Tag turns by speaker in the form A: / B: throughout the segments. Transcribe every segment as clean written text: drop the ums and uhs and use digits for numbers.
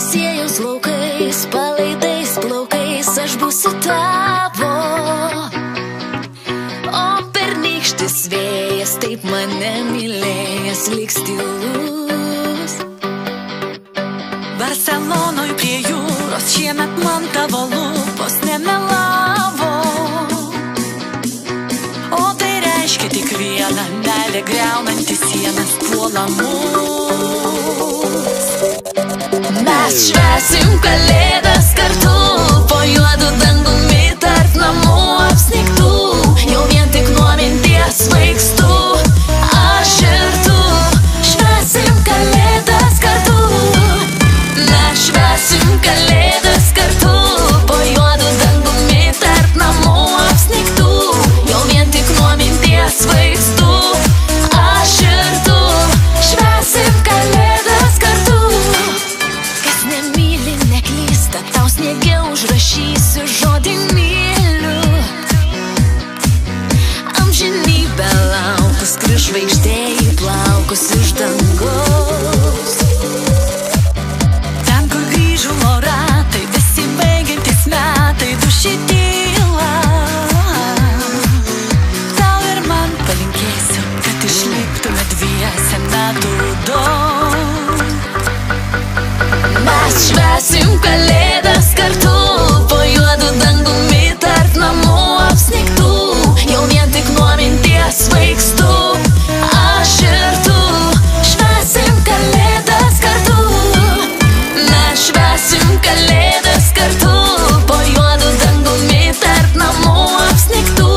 A: Elisiejaus laukais, palaidais plaukais aš būsiu tavo. O pernykštis vėjas taip mane mylėjęs liks tylus.
B: Barcelonoj prie jūros šiemet man tavo lūpos nemelavo. O tai reiškia tik vieną, meilė griaunanti sienas puola mus.
A: Mes švęsim kalėdas kartu, po juodu dangumi tarp namų apsnigtų. Jau vien tik nuo minties svaigstu, aš ir tu. Švęsim kalėdas kartu. Mes švęsim kalėdas kartu, po juodu dangumi tarp namų apsnigtų. Jau vien tik nuo minties svaigstu, aš ir tu. Švęsim kalėdas kartu. Kas nemyli, neklysta, tau sniege užrašysiu žodį myliu. Amžinybę laukus, skriš žvaigždė į plaukus iš dangaus.
B: Ten, kur grįžulo ratai, visi baigiantis metai, duši tyla. Tau ir man palinkėsiu, kad išliktume dviese metų daug.
A: Mes švęsim kalėdas kartu, po juodu dangumi tarp namų apsnigtų. Jau vien tik nuo minties svaigstu, aš ir tu. Švęsim kalėdas kartu. Mes švęsim kalėdas kartu, po juodu dangumi tarp namų apsnigtų.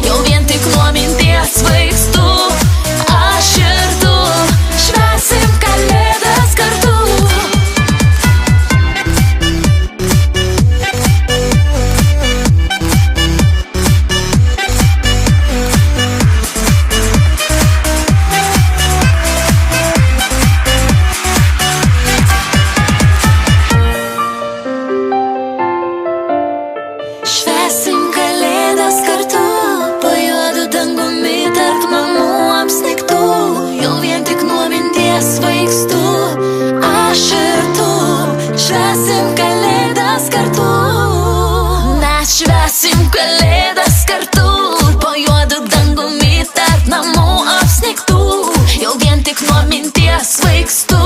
A: Jau vien tik nuo minties svaigstu, aš ir tu. Švęsim kalėdas kartu. Švęsim kalėdas kartu, po juodu dangumi tarp namų apsnigtų. Jau vien tik nuo minties svaigstu, aš ir tu. Švęsim kalėdas kartu. Mes švęsim kalėdas kartu, po juodu dangumi tarp namų apsnigtų. Jau vien tik nuo minties svaigstu.